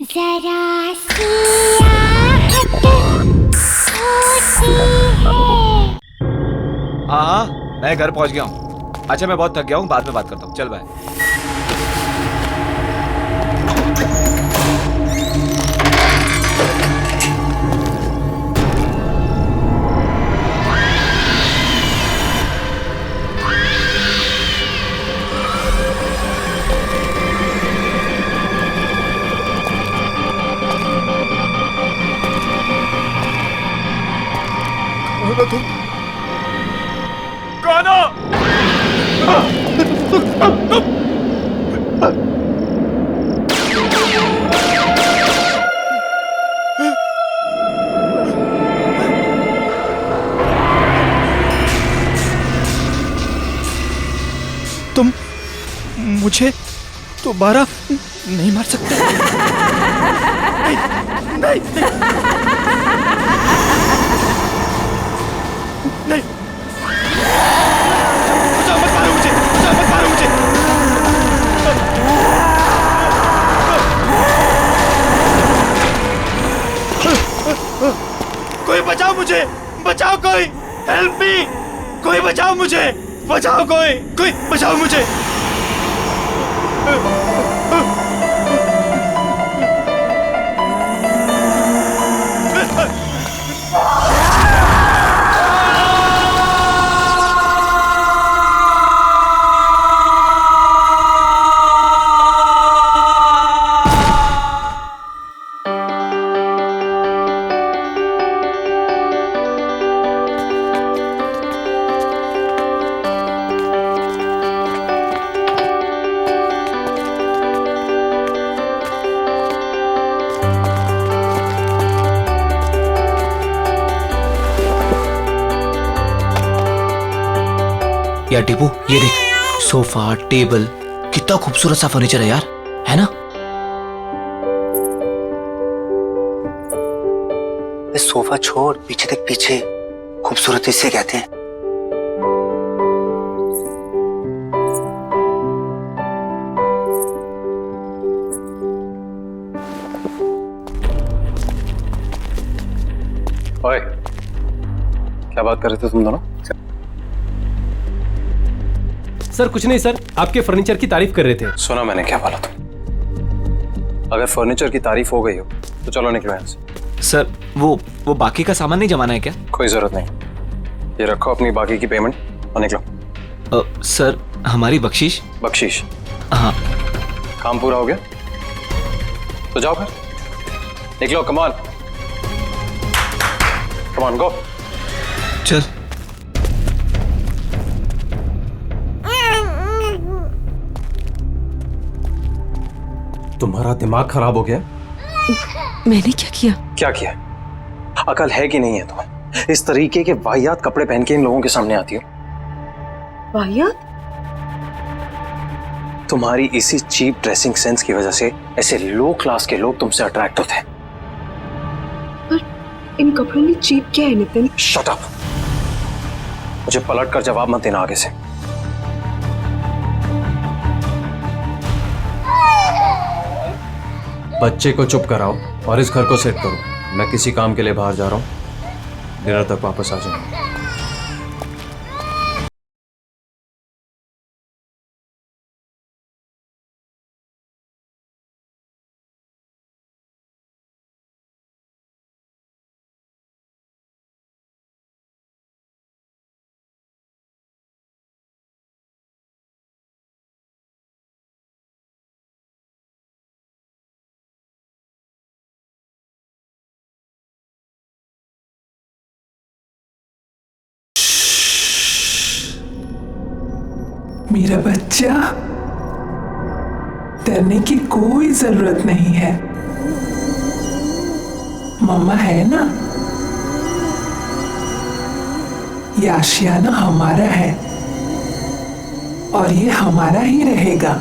जरा सी आहट होती है। हाँ हाँ, मैं घर पहुंच गया हूँ। अच्छा, मैं बहुत थक गया हूँ, बाद में बात करता हूँ। चल बाय। गाना तुम मुझे दोबारा नहीं मार सकते। नहीं, नहीं, नहीं, नहीं। बचाओ, मत मारो मुझे, बचाओ, मत मारो मुझे। कोई बचाओ मुझे, बचाओ कोई, हेल्प मी, कोई बचाओ मुझे, बचाओ कोई बचाओ मुझे। यार टीपू, ये देख, सोफा, टेबल, कितना खूबसूरत सा फर्नीचर है यार, है ना? सोफा छोड़, पीछे देख, पीछे खूबसूरती से कहते हैं। ओए, क्या बात कर रहे थे तुम दोनों? सर कुछ नहीं सर, आपके फर्नीचर की तारीफ कर रहे थे। सुना मैंने क्या बोला तुम? अगर फर्नीचर की तारीफ हो गई हो तो चलो निकलो यहाँ से। सर, वो बाकी का सामान नहीं जमाना है क्या? कोई जरूरत नहीं, ये रखो अपनी बाकी की पेमेंट और निकलो। सर, हमारी बख्शीश? बख्शीश? हाँ। काम पूरा हो गया तो जाओ फिर, निकलो। कमान कमान, गो। चल। तुम्हारा दिमाग खराब हो गया? मैंने क्या किया? क्या किया? अकल है कि नहीं है तुम्हें? इस तरीके के वाहियात कपड़े पहन के इन लोगों के सामने आती हो। वाहियात? तुम्हारी इसी चीप ड्रेसिंग सेंस की वजह से ऐसे लो क्लास के लोग तुमसे अट्रैक्ट होते हैं। पर इन कपड़ों में चीप क्या है नितिन? शट अप, मुझे पलट कर जवाब मत देना आगे से। बच्चे को चुप कराओ और इस घर को सेट करो। मैं किसी काम के लिए बाहर जा रहा हूँ, डिनर तक वापस आ जाऊंगा। मेरा बच्चा, डरने की कोई जरूरत नहीं है। मम्मा है ना, ये आशियाना हमारा है और ये हमारा ही रहेगा।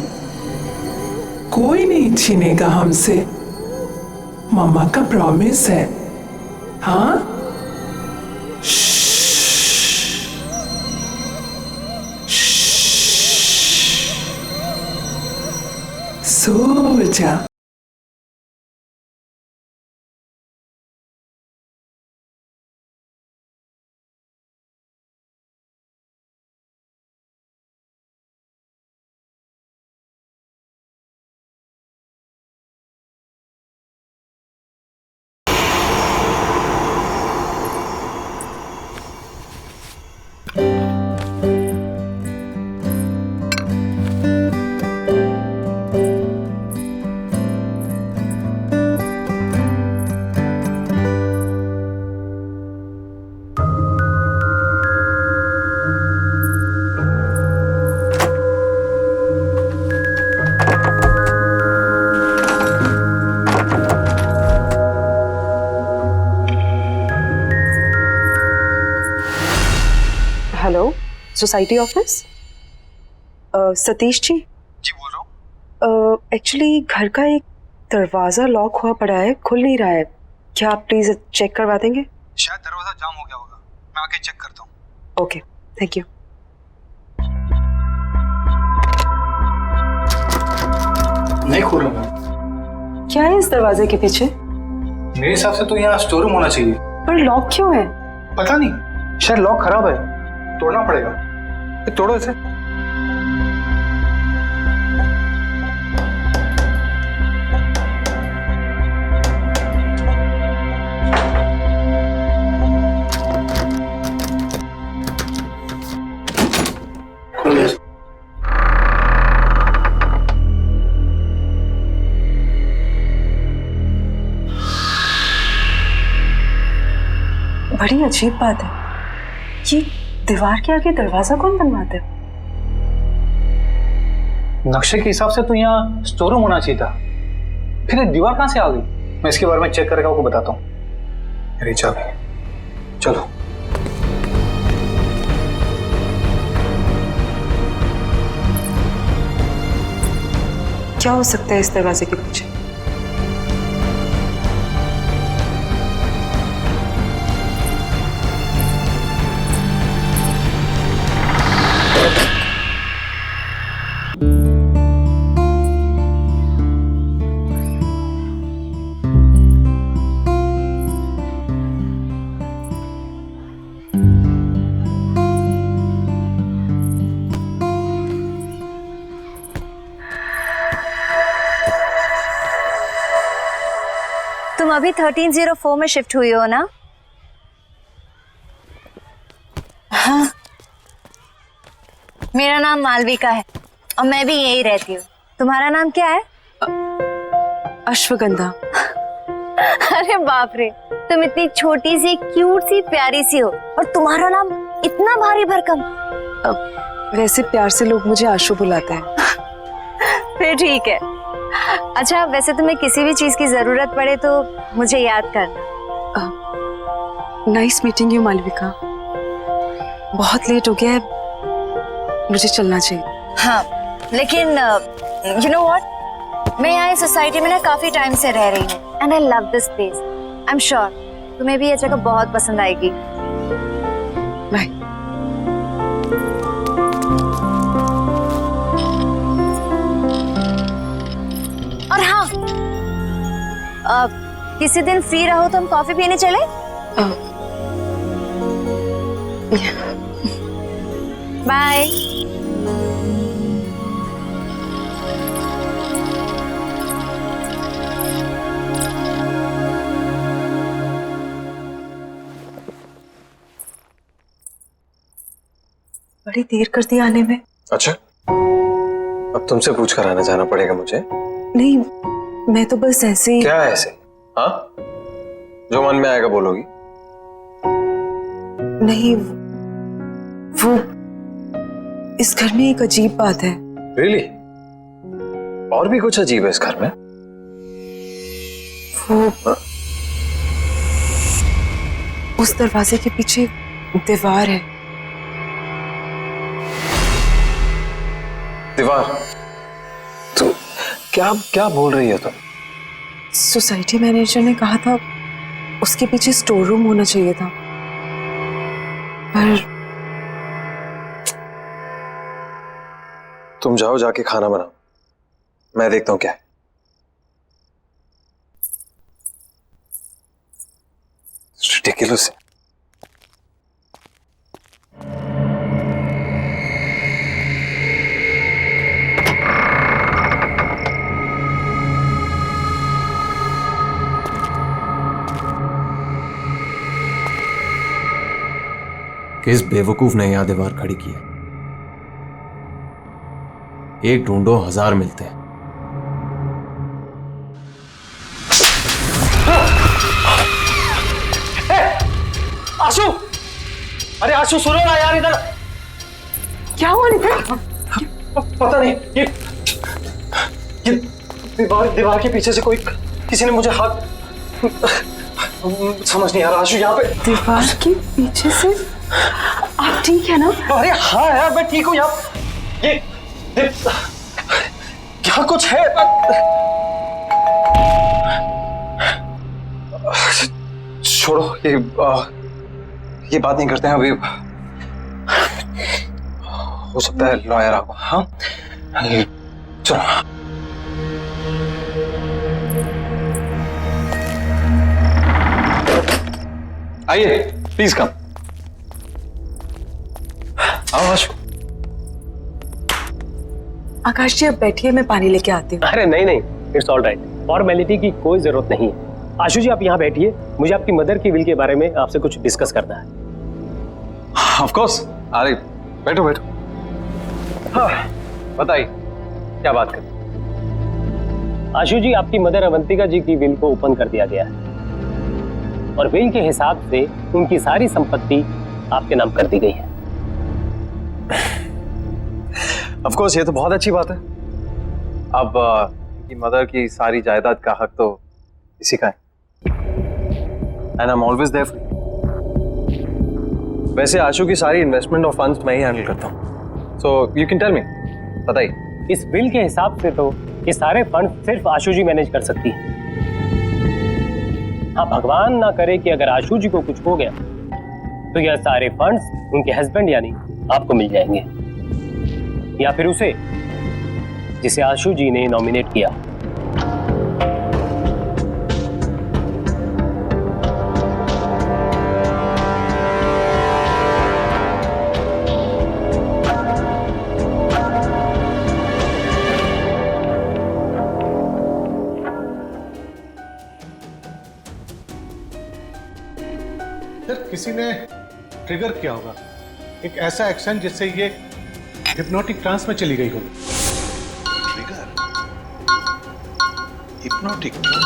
कोई नहीं छीनेगा हमसे, मम्मा का प्रॉमिस है। हाँ, सो जा। Society office? सतीश जी बोल रहा हूँ। एक्चुअली घर का एक दरवाजा लॉक हुआ पड़ा है, खुल नहीं रहा है। क्या आप प्लीज चेक करवा देंगे? शायद दरवाजा जाम हो गया होगा, मैं आके चेक करता हूँ। Okay, thank you. नहीं खोल रहा मैं। क्या है इस दरवाजे के पीछे? मेरे हिसाब से तो यहाँ स्टोर रूम होना चाहिए। पर लॉक क्यों है? पता नहीं, शायद लॉक खराब है, तोड़ना पड़ेगा। ये तोड़ो इसे। बड़ी अजीब बात है, ये दीवार के आगे दरवाजा कौन बनवाता है? नक्शे के हिसाब से तो यहाँ स्टोर रूम होना चाहिए था, फिर ये दीवार कहाँ से आ गई? मैं इसके बारे में चेक करके आपको बताता हूँ। मेरी चाबी, चलो। क्या हो सकता है इस दरवाजे के पीछे? तुम अभी 1304 में शिफ्ट हुई हो ना? हाँ। मेरा नाम मालविका है और मैं भी यही रहती हूँ। तुम्हारा नाम क्या है? अश्वगंधा। अरे बाप रे, तुम इतनी छोटी सी, क्यूट सी, प्यारी सी हो और तुम्हारा नाम इतना भारी भरकम। वैसे प्यार से लोग मुझे आशु बुलाते हैं। फिर ठीक है। अच्छा, वैसे तुम्हें किसी भी चीज की जरूरत पड़े तो मुझे याद करना। Nice meeting you Malvika. बहुत लेट हो गया है, मुझे चलना चाहिए। हाँ, लेकिन यू नो व्हाट, मैं यहाँ इस सोसाइटी में ना काफी टाइम से रह रही हूँ and I love this place. I am sure तुम्हें भी ये जगह बहुत पसंद आएगी। बाय। और हाँ, किसी दिन फ्री रहो तो हम कॉफी पीने चले? बाय। बड़ी देर कर दी आने में। अच्छा, अब तुमसे पूछ कर आना जाना पड़ेगा मुझे? नहीं, मैं तो बस ऐसे ही। क्या ऐसे? हाँ, जो मन में आएगा बोलोगी? नहीं, वो इस घर में एक अजीब बात है। Really? और भी कुछ अजीब है इस घर में? वो उस दरवाजे के पीछे दीवार है। दीवार? तो क्या क्या बोल रही है तुम? सोसाइटी मैनेजर ने कहा था उसके पीछे स्टोर रूम होना चाहिए था, पर तुम जाओ, जाके खाना बनाओ, मैं देखता हूं क्या है। Ridiculous. किस बेवकूफ ने यहां दीवार खड़ी की है? एक ढूंढो, 1000 मिलते हैं। आशु, अरे आशु सुनो ना यार, इधर क्या हुआ नितिन? पता नहीं, ये दीवार के पीछे से कोई, किसी ने मुझे हाथ, समझ नहीं आ रहा आशु। यहाँ पे दीवार के पीछे से आप ठीक है ना? अरे हाँ यार मैं ठीक हूँ यार। ये क्या कुछ है? छोड़ो ये बात नहीं करते हैं अभी। हो सकता है लॉयर आपको। हाँ चलो। आइए प्लीज कम। आओ आशु। आकाश जी, अब बैठिए, मैं पानी लेके आती हूँ। अरे नहीं नहीं, इट्स ऑल राइट, फॉर्मेलिटी की कोई जरूरत नहीं है। आशु जी आप यहाँ बैठिए, मुझे आपकी मदर की विल के बारे में आपसे कुछ डिस्कस करना है। Of course. अरे बैठो बैठो। हाँ बताइए क्या बात कर। आशु जी, आपकी मदर अवंतिका जी की विल को ओपन कर दिया गया है और विल के हिसाब से उनकी सारी संपत्ति आपके नाम कर दी गई है। ऑफ कोर्स ये तो बहुत अच्छी बात है। अब की मदर की सारी जायदाद का हक तो इसी का है। And I am always there for you. वैसे आशु की सारी इन्वेस्टमेंट और फंड्स मैं ही हैंडल करता हूँ। So you can tell me, बताइए। इस विल के हिसाब से तो ये सारे फंड सिर्फ आशु जी मैनेज कर सकती है। हाँ, भगवान ना करे कि अगर आशु जी को कुछ हो गया तो यह सारे फंड्स उनके हस्बैंड यानी आपको मिल जाएंगे, या फिर उसे जिसे आशु जी ने नॉमिनेट किया। सर किसी ने ट्रिगर किया होगा एक ऐसा एक्शन जिससे ये हिप्नोटिक ट्रांस में चली गई हो। Trigger, hypnotic trance.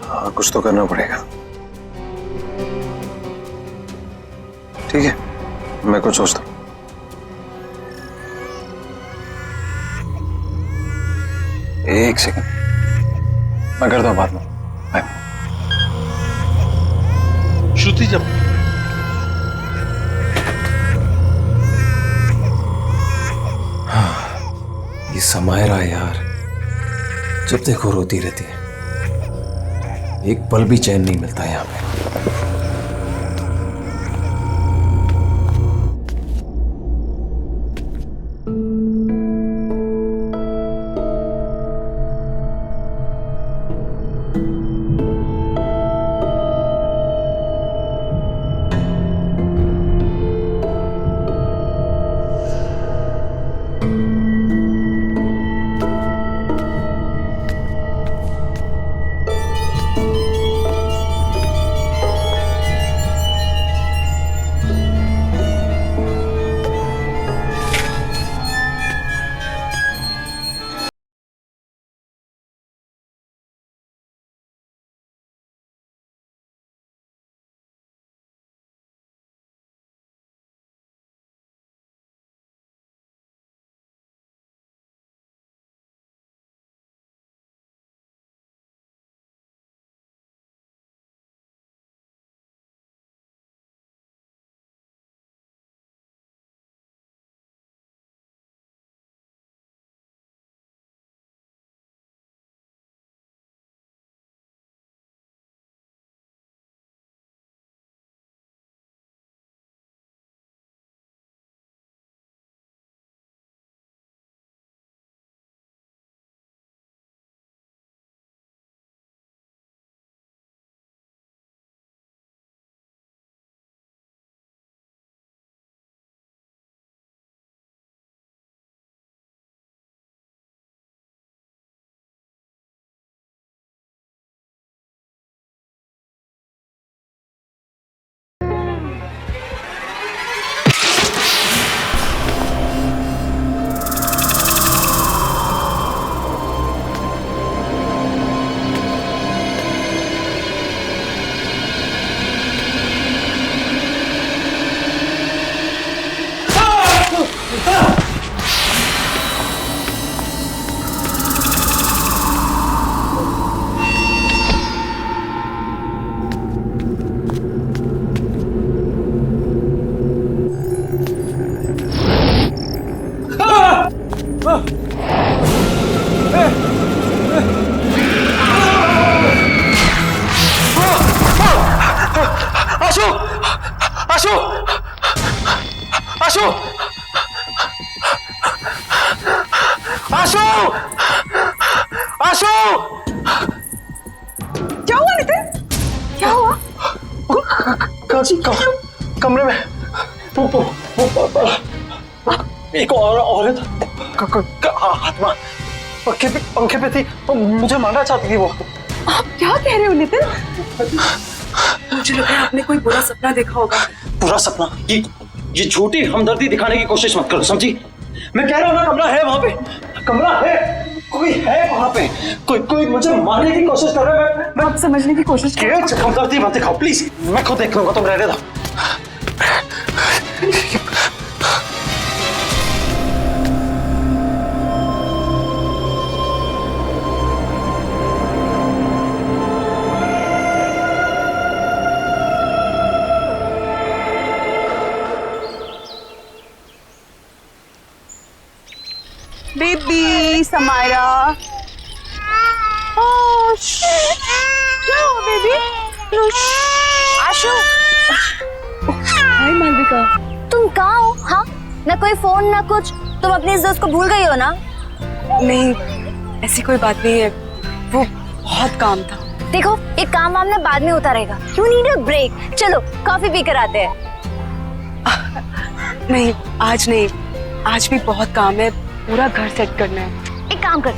हाँ कुछ तो करना पड़ेगा। ठीक है, मैं कुछ सोचता हूँ। एक सेकंड, मैं करता हूँ बाद में। बाय। श्रुति जब ये समायरा यार, जब देखो रोती रहती है, एक पल भी चैन नहीं मिलता यहाँ पे। आशु आशु आशु आशु आशु क्या हुआ नितिन? क्या हुआ? कमरे में एक औरत आत्मा पंखे पे थी, मुझे मारना चाहती थी वो। आप क्या कह रहे हो नितिन? मुझे लग रहा है आपने कोई बुरा सपना देखा होगा। बुरा सपना? ये झूठी हमदर्दी दिखाने की कोशिश मत करो, समझी? मैं कह रहा हूँ ना, कमरा है वहां पे, कमरा है, कोई है वहां पे, कोई मुझे मारने की कोशिश कर रहा है। मैं आप समझने की कोशिश करो। हमदर्दी मत दिखाओ प्लीज, मैं खुद देख लूंगा, तुम रहने दो। बेबी समायरा, बेबी आशु, हाय मालविका। तुम कहाँ हो? हाँ, ना कोई फोन ना कुछ। तुम अपनी इस दोस्त को भूल गई हो ना? नहीं, ऐसी कोई बात नहीं है, वो बहुत काम था। देखो, एक काम वाम ना बाद में होता रहेगा। You need a break. चलो कॉफी पी कर आते हैं। नहीं, आज नहीं, आज भी बहुत काम है, पूरा घर सेट करना है। एक काम कर,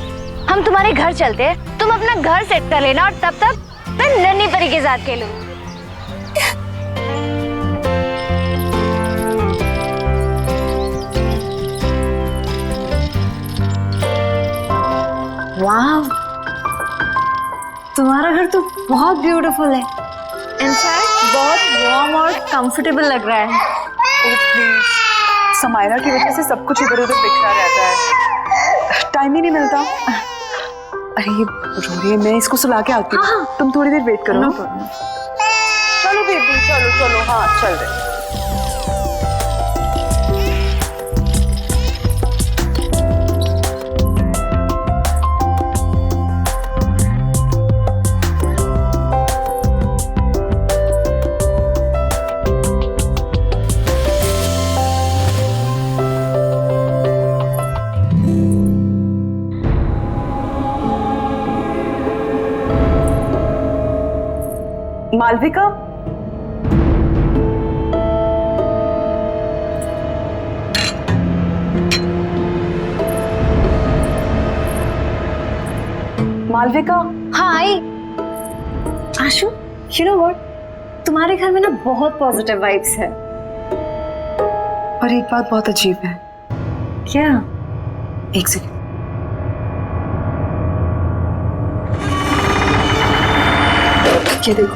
हम तुम्हारे घर चलते हैं, तुम अपना घर सेट कर लेना और तब तक मैं नन्ही परी के साथ खेलूं। वाह, तुम्हारा घर तो बहुत ब्यूटीफुल है। इनफैक्ट बहुत वार्म और कंफर्टेबल लग रहा है। समायरा की वजह से सब कुछ इधर उधर बिखरा रहता है, टाइम ही नहीं मिलता। अरे ये रो रही है, मैं इसको सुला के आती हूँ। हाँ। तुम थोड़ी देर वेट करो। चलो बेबी, चलो चलो, हाँ चल रहे। मालविका, मालविका। हाँ आई। आशु, यू नो व्हाट, तुम्हारे घर में ना बहुत पॉजिटिव वाइब्स है। पर एक बात बहुत अजीब है। क्या? एक सेकंड। ये देखो,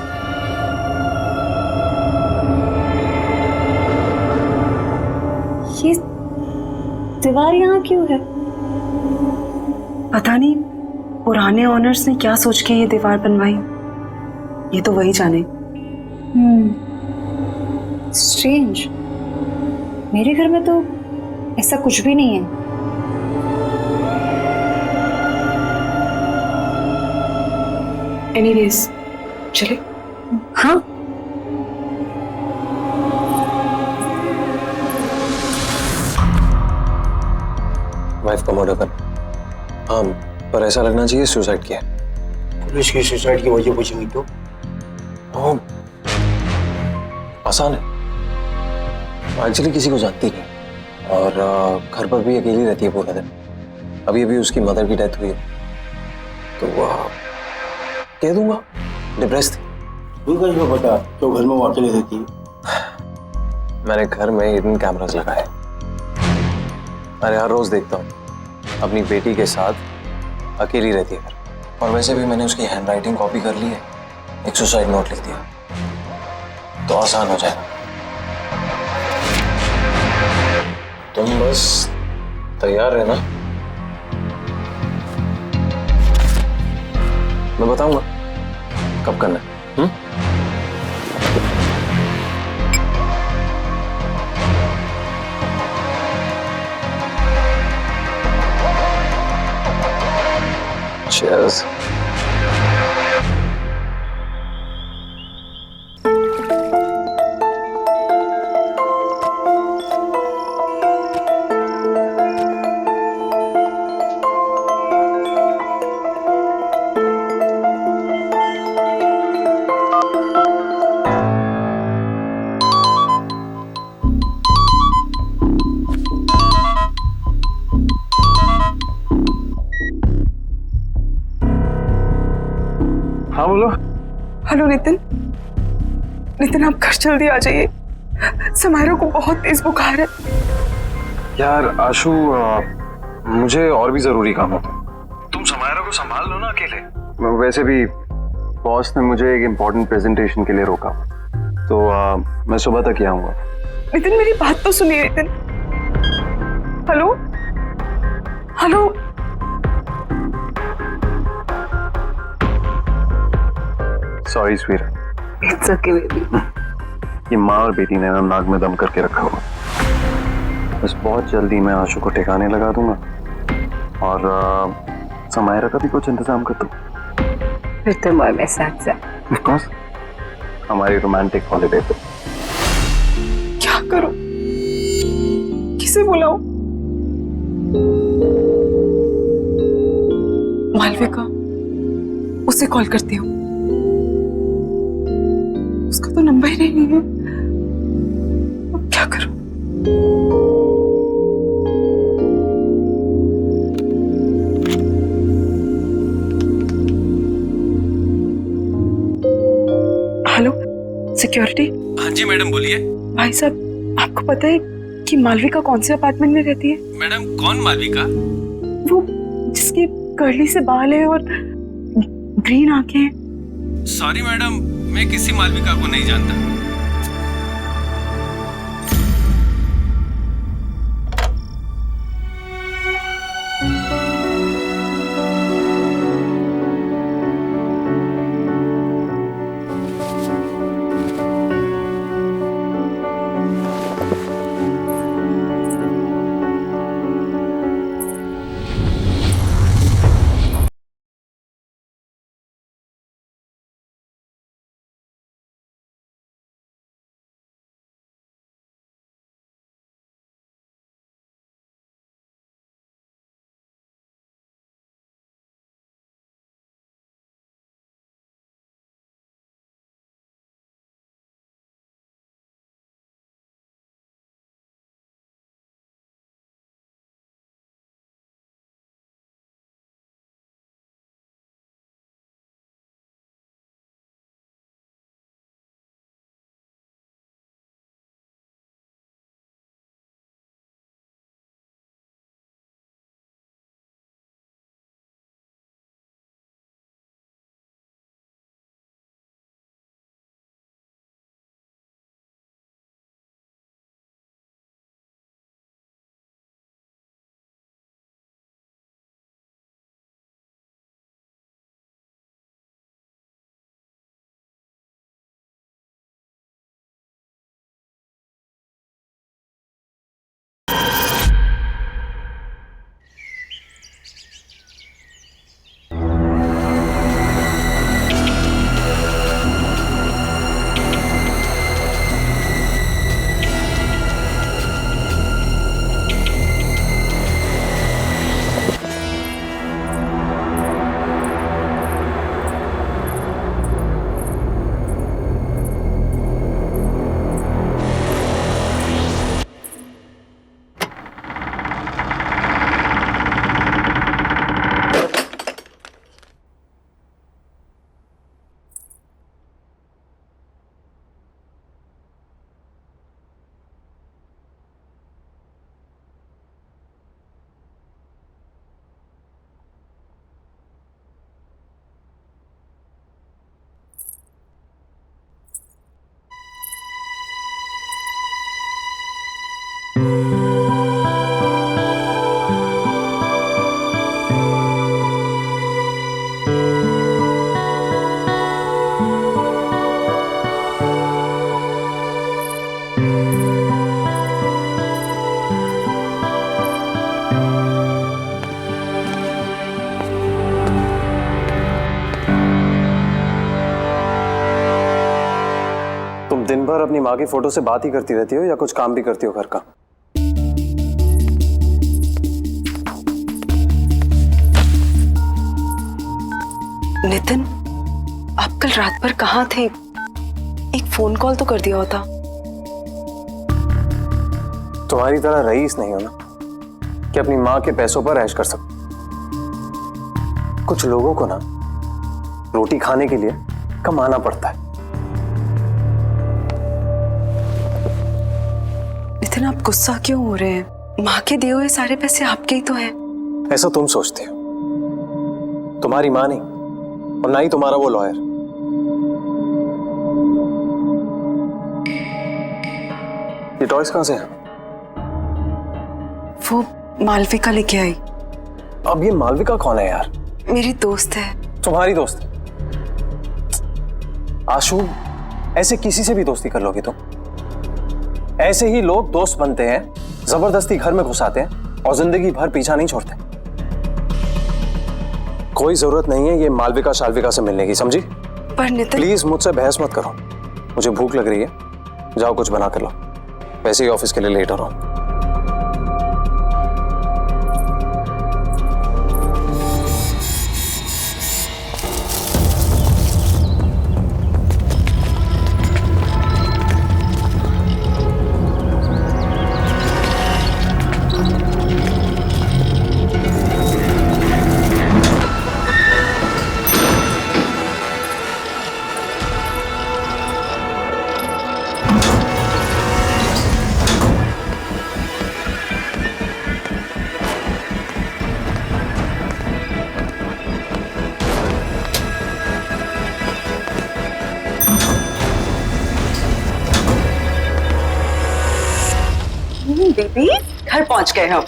ये दीवार यहाँ क्यों है? पता नहीं पुराने ओनर्स ने क्या सोच के ये दीवार बनवाई, ये तो वही जाने। स्ट्रेंज, मेरे घर में तो ऐसा कुछ भी नहीं है। एनीवेज, चले? हाँ, वाइफ का मर्डर कर। हाँ, पर ऐसा लगना चाहिए सुसाइड किया। पुलिस की सुसाइड की वजह पूछेंगी तो? आसान है, एक्चुअली किसी को जानती नहीं और घर पर भी अकेली रहती है पूरा दिन। अभी अभी उसकी मदर की डेथ हुई है, तो कह दूंगा डिप्रेस थी। तू कैसे पता तो घर में वो अकेले रहती है? मैंने घर में हिडन कैमरास लगाए, अरे हर रोज देखता हूँ अपनी बेटी के साथ अकेली रहती है घर। और वैसे भी मैंने उसकी हैंडराइटिंग कॉपी कर ली है, एक सुसाइड नोट लिख दिया तो आसान हो जाएगा। तुम बस तैयार रहना, मैं बताऊंगा कब करना है। Cheers. हाँ बोलो। हेलो नितिन। नितिन आप घर जल्दी आ जाइए, समायरा को बहुत तेज बुखार है। यार आशु, मुझे और भी जरूरी काम होता है। तुम समायरा को संभाल लो ना अकेले। वैसे भी बॉस ने मुझे एक इम्पोर्टेंट प्रेजेंटेशन के लिए रोका, तो मैं सुबह तक ही आऊंगा। नितिन मेरी बात तो सुनिए Nitin. Hello hello. Sorry sweet. It's okay baby. ये माँ और बेटी ने ना नाक में दम करके रखा हुआ। बस बहुत जल्दी मैं आशु को ठिकाने लगा दूंगा और समायरा का भी कुछ इंतजाम कर दूं। फिर तुम और मैं साथ साथ। Of course, हमारी रोमांटिक हॉलिडे पे। क्या करूं, किसे बुलाऊं? मालविका, उसे कॉल करती हूँ। उसका तो नंबर ही नहीं है। अब क्या करूं? Hello security. हाँ जी मैडम बोलिए। भाई साहब, आपको पता है कि मालविका कौन से अपार्टमेंट में रहती है? मैडम कौन मालविका? वो जिसकी कर्ली से बाल है और ग्रीन आंखें हैं। सॉरी मैडम, मैं किसी मालविका को नहीं जानता। दिन भर अपनी माँ की फोटो से बात ही करती रहती हो या कुछ काम भी करती हो घर का? नितिन, आप कल रात भर कहाँ थे? एक फोन कॉल तो कर दिया होता। तुम्हारी तरह रईस नहीं हो ना कि अपनी माँ के पैसों पर ऐश कर सको। कुछ लोगों को ना रोटी खाने के लिए कमाना पड़ता है। नितिन, आप गुस्सा क्यों हो रहे हैं? माँ के दिए हुए सारे पैसे आपके ही तो हैं। ऐसा तुम सोचते हो, तुम्हारी माँ नहीं और ना ही तुम्हारा वो लॉयर। ये टॉयज कहां से हैं? वो मालविका लेके आई। अब ये मालविका कौन है यार? मेरी दोस्त है। तुम्हारी दोस्त? आशु, ऐसे किसी से भी दोस्ती कर लोगे तुम? ऐसे ही लोग दोस्त बनते हैं, जबरदस्ती घर में घुसाते हैं और जिंदगी भर पीछा नहीं छोड़ते। कोई जरूरत नहीं है ये मालविका शालविका से मिलने की, समझी? पर नितिन, प्लीज मुझसे बहस मत करो। मुझे भूख लग रही है, जाओ कुछ बना कर लो। वैसे ही ऑफिस के लिए लेट हो रहा हूं। बेबी, घर पहुंच गए हम।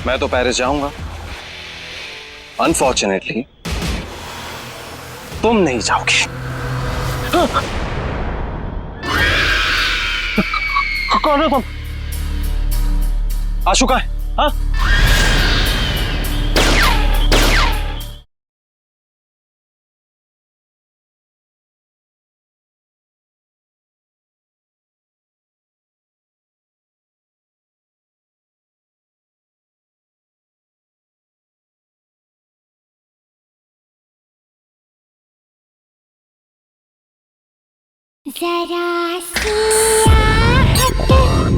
मैं तो पेरिस जाऊंगा। अनफॉर्चुनेटली तुम नहीं जाओगे। कौन हो तुम? आशु कहाँ है? हाँ? जरा सी आहट होती है।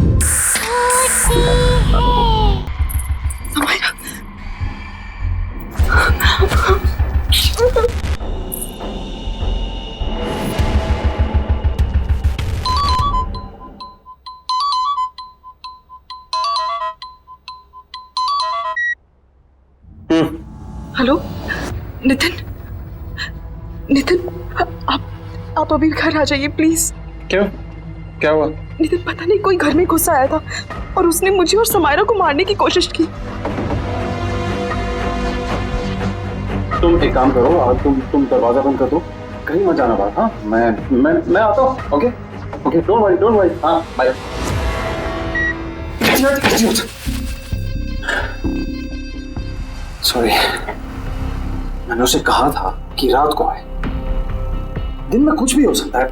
हेलो नितिन, नितिन, आप अभी घर आ जाइए प्लीज। क्यों? क्या हुआ? नितिन, पता नहीं कोई घर में घुस आया था और उसने मुझे और समायरा को मारने की कोशिश की। तुम एक काम करो, तुम दरवाजा बंद कर दो, कहीं मत जाना बाहर। हाँ, मैं आता हूँ। Okay okay, don't worry. हाँ, बाय। सॉरी, मैंने उसे कहा था कि रात को आए। दिन में कुछ भी हो सकता है।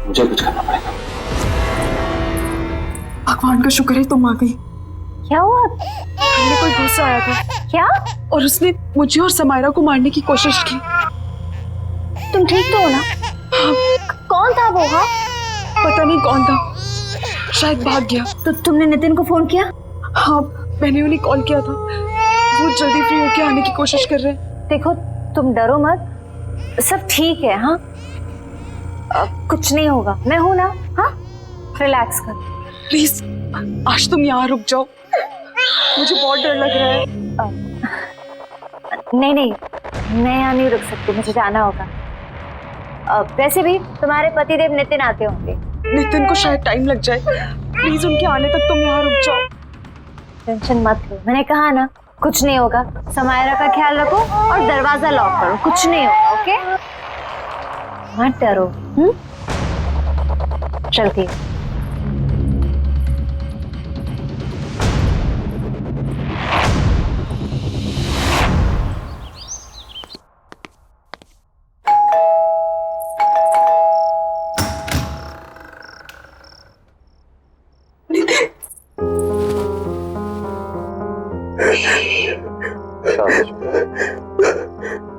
मुझे कुछ करना पड़ेगा। भगवान का शुक्र है तुम आ गई। क्या हुआ? हमने कोई घुस आया था। क्या? और उसने मुझे और समायरा को मारने की कोशिश की। तुम ठीक तो हो ना? हाँ। कौन था वो? हाँ, पता नहीं कौन था, शायद भाग गया। तो तुमने नितिन को फोन किया? हाँ, मैंने उन्हें कॉल किया था, वो जल्दी फ्री होके आने की कोशिश कर रहे हैं। देखो तुम डरो मत, सब ठीक है। हाँ कुछ नहीं होगा, मैं हूं ना। हाँ रिलैक्स कर। प्लीज आज तुम यहाँ रुक जाओ, मुझे बहुत डर लग रहा है। नहीं नहीं, मैं यहाँ नहीं रुक सकती, मुझे जाना होगा। वैसे भी तुम्हारे पतिदेव नितिन आते होंगे। नितिन को शायद टाइम लग जाए, प्लीज उनके आने तक तुम यहाँ रुक जाओ। टेंशन मत लो, मैंने कहा ना कुछ नहीं होगा। समायरा का ख्याल रखो और दरवाजा लॉक करो, कुछ नहीं होगा। ओके मत डरो। चलती हूँ।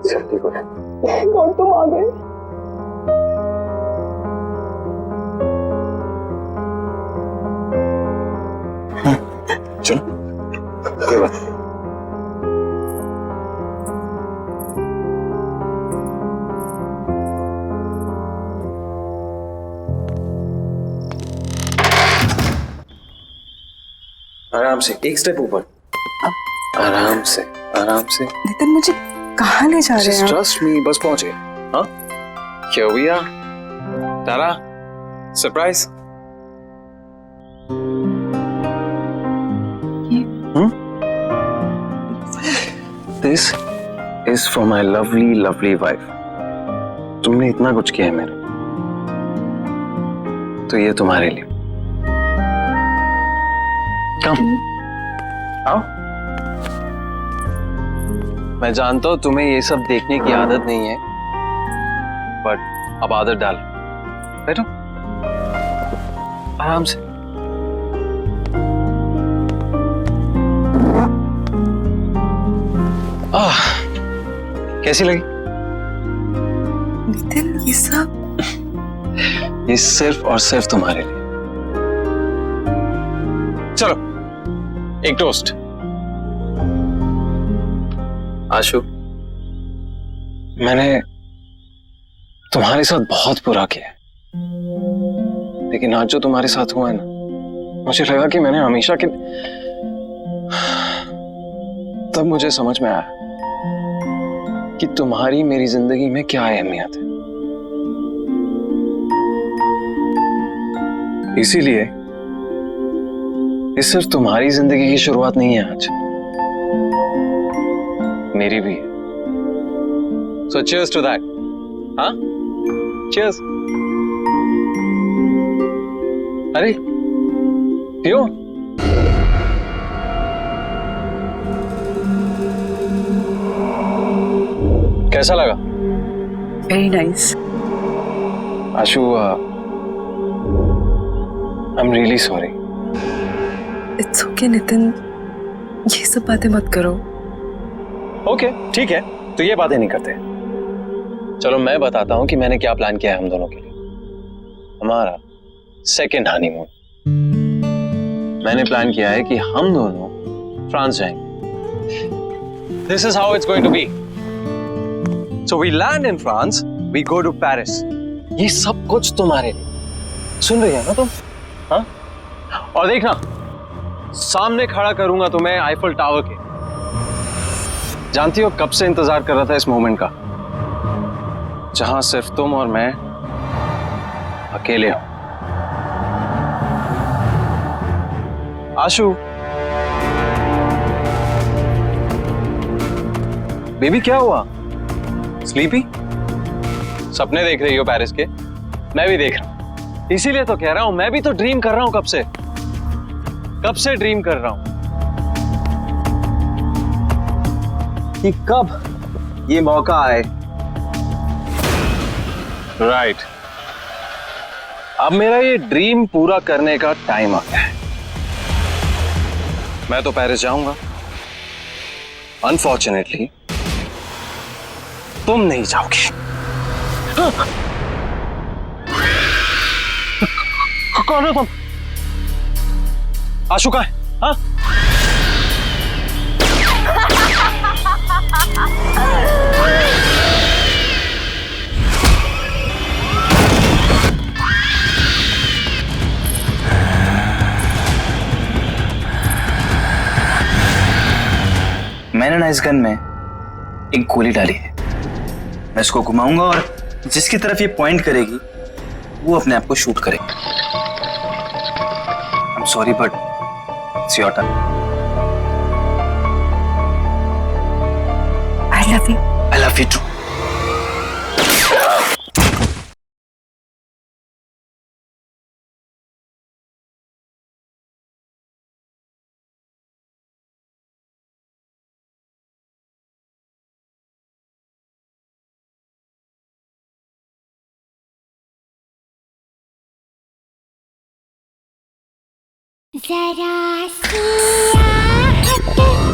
सब ठीक हो गया। कौन तुम आ गए? चलो ये बात। आराम से, एक स्टेप ऊपर। आराम से आराम से। नितिन मुझे कहाँ ले जा रहे हैं? ट्रस्ट मी, बस पहुंचे। हाँ क्या भैया तारा surprise. This is for my lovely lovely wife. तुमने इतना कुछ किया है मेरे, तो ये तुम्हारे लिए। कम आओ। मैं जानता हूं तुम्हें ये सब देखने की आदत नहीं है, बट अब आदत डाल। बैठो आराम से। कैसी लगी? नितिन ये सब, ये सिर्फ और सिर्फ तुम्हारे लिए। चलो एक टोस्ट। आशु, मैंने तुम्हारे साथ बहुत बुरा किया, लेकिन आज जो तुम्हारे साथ हुआ है ना, मुझे लगा कि मैंने हमेशा के, तब मुझे समझ में आया कि तुम्हारी मेरी जिंदगी में क्या अहमियत है। इसीलिए ये सिर्फ तुम्हारी जिंदगी की शुरुआत नहीं है आज, मेरी भी है। So cheers to that. हाँ? Cheers. अरे पियो। कैसा लगा? Very nice. Ashu, I'm really sorry. It's okay Nitin, ये सब बातें मत करो। ओके ठीक है, तो ये बातें नहीं करते। चलो मैं बताता हूं कि मैंने क्या प्लान किया है हम दोनों के लिए। हमारा सेकेंड हनीमून। मैंने प्लान किया है कि हम दोनों फ्रांस जाएंगे। This is how it's going to be. So we land in France, we go to Paris. ये सब कुछ तुम्हारे लिए। सुन रही है ना तुम? हाँ? और देखना, सामने खड़ा करूंगा तुम्हें आईफल टावर के। जानती हो कब से इंतजार कर रहा था इस मोमेंट का, जहां सिर्फ तुम और मैं अकेले हो। आशु, बेबी क्या हुआ? स्लीपी? सपने देख रही हो पेरिस के? मैं भी देख रहा हूं, इसीलिए तो कह रहा हूं, मैं भी तो ड्रीम कर रहा हूं। कब से ड्रीम कर रहा हूं कि कब ये मौका आए। राइट, अब मेरा ये ड्रीम पूरा करने का टाइम आ गया है। मैं तो पेरिस जाऊंगा, अनफॉर्चुनेटली तुम नहीं जाओगे। कौन? आशु का है? हाँ? मैंने ना इस गन में एक गोली डाली है। मैं इसको घुमाऊंगा और जिसकी तरफ ये पॉइंट करेगी वो अपने आप को शूट करेगा। I am sorry but it's your turn. I love you. I love you too. जरा सी आहट होती है।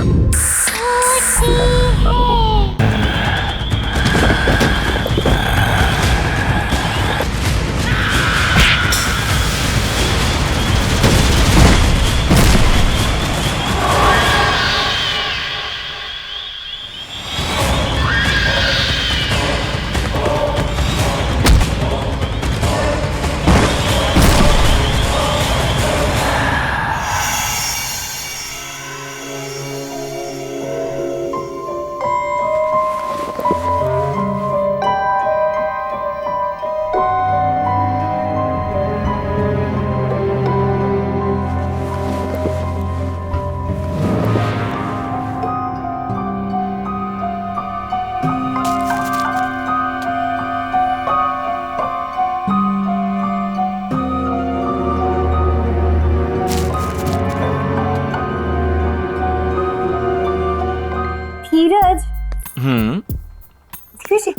धीरज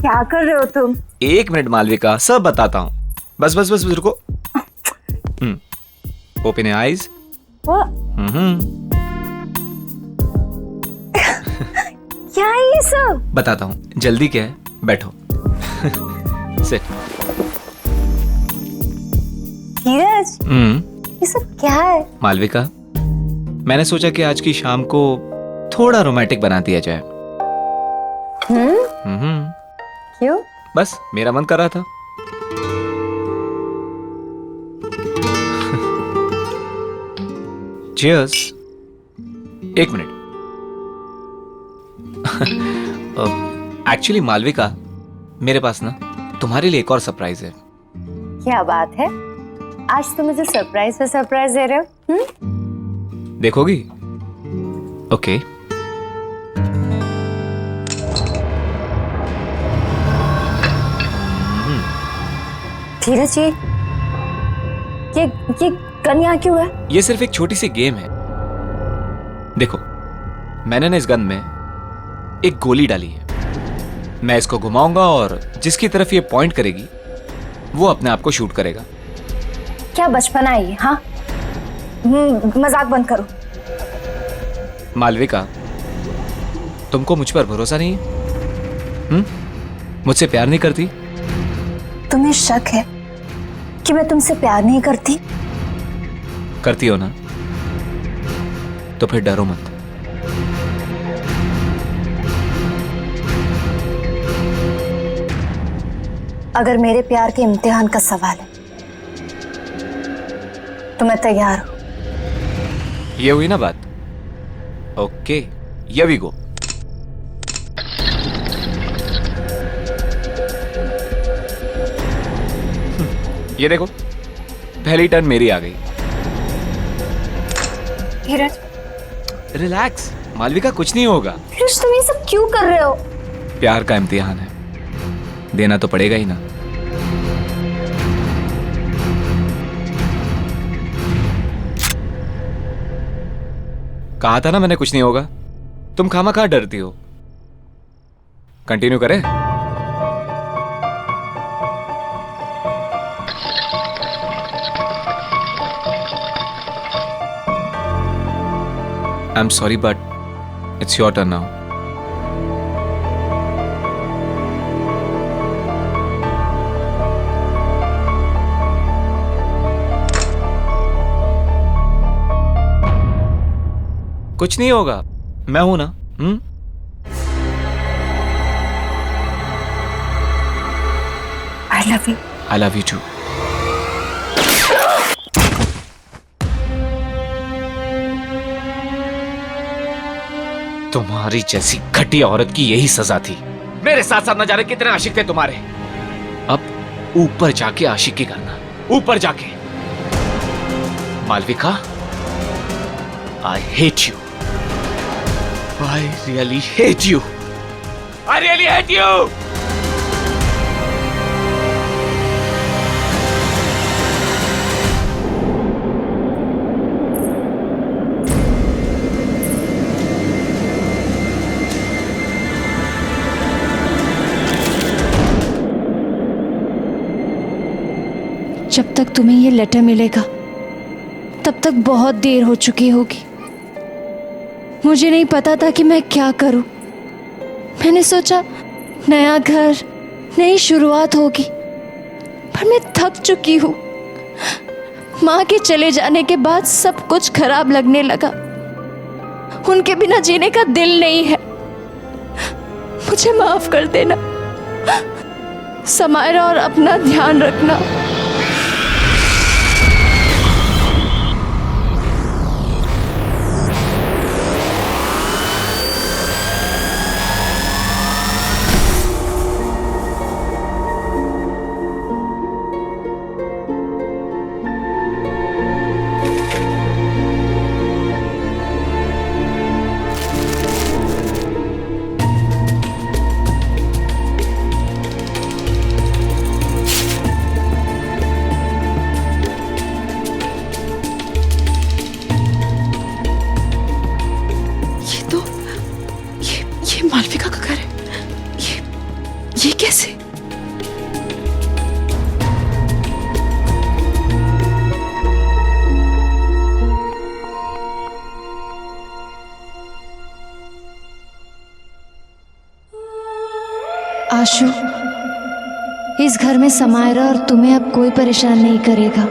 क्या कर रहे हो तुम? 1 मिनट मालविका, सब बताता हूँ। बस बस बस रुको। Open your eyes. क्या है ये सब? बताता हूँ, जल्दी क्या है, बैठो। सिट। धीरज ये सब क्या है? मालविका, मैंने सोचा कि आज की शाम को थोड़ा रोमांटिक बना दिया जाए। क्यों? बस मेरा मन कर रहा था। चीयर्स। 1 मिनट। एक्चुअली मालविका, मेरे पास ना तुम्हारे लिए एक और सरप्राइज है। क्या बात है? आज तुम मुझे सरप्राइज पे सरप्राइज दे रहे हो? देखोगी? ओके। धीरज ये गन यहाँ क्यों है? ये सिर्फ एक छोटी सी गेम है। देखो, मैंने ना इस गन में एक गोली डाली है। मैं इसको घुमाऊंगा और जिसकी तरफ ये पॉइंट करेगी वो अपने आप को शूट करेगा। क्या बचपना है ये? हाँ, मजाक बंद करो। मालविका, तुमको मुझ पर भरोसा नहीं है? मुझसे प्यार नहीं करती? तुम्हें शक है कि मैं तुमसे प्यार नहीं करती? करती हो ना? तो फिर डरो मत। अगर मेरे प्यार के इम्तिहान का सवाल है तो मैं तैयार हूं। ये हुई ना बात? Okay, here we go. ये देखो, पहली टर्न मेरी आ गई। धीरज, रिलैक्स मालविका, कुछ नहीं होगा। धीरज, तुम ये सब क्यों कर रहे हो? प्यार का इम्तिहान है, देना तो पड़ेगा ही ना। कहा था ना मैंने कुछ नहीं होगा। तुम खामखा डरती हो। कंटिन्यू करें? I'm sorry, but it's your turn now. कुछ नहीं होगा, मैं हूं ना। I love you. I love you too. तुम्हारी जैसी घटिया औरत की यही सजा थी। मेरे साथ साथ न जाने कितने आशिक थे तुम्हारे। अब ऊपर जाके आशिकी करना, ऊपर जाके। Malavika, I hate you. I really hate you. I really hate you. जब तक तुम्हें ये लेटर मिलेगा तब तक बहुत देर हो चुकी होगी। मुझे नहीं पता था कि मैं क्या करूं। मैंने सोचा नया घर, नई शुरुआत होगी, पर मैं थक चुकी हूं। माँ के चले जाने के बाद सब कुछ खराब लगने लगा। उनके बिना जीने का दिल नहीं है। मुझे माफ कर देना समायरा, और अपना ध्यान रखना। मालविका का घर है। ये कैसे? आशु, इस घर में समायरा और तुम्हें अब कोई परेशान नहीं करेगा,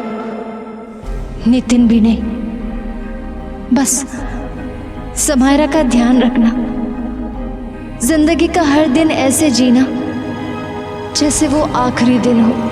नितिन भी नहीं। बस समायरा का ध्यान रखना। जिंदगी का हर दिन ऐसे जीना जैसे वो आखिरी दिन हो।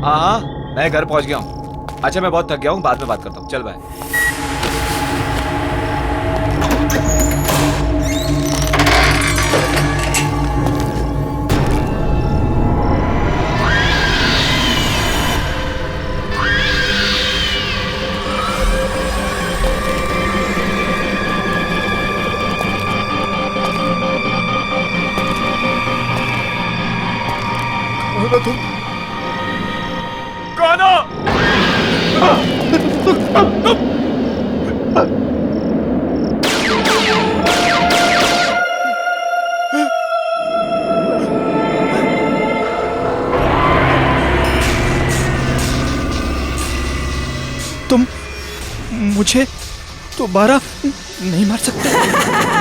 हाँ, मैं घर पहुंच गया हूँ। अच्छा, मैं बहुत थक गया हूँ, बाद में बात करता हूँ। चल बाय। तुम मुझे दोबारा नहीं मार सकते।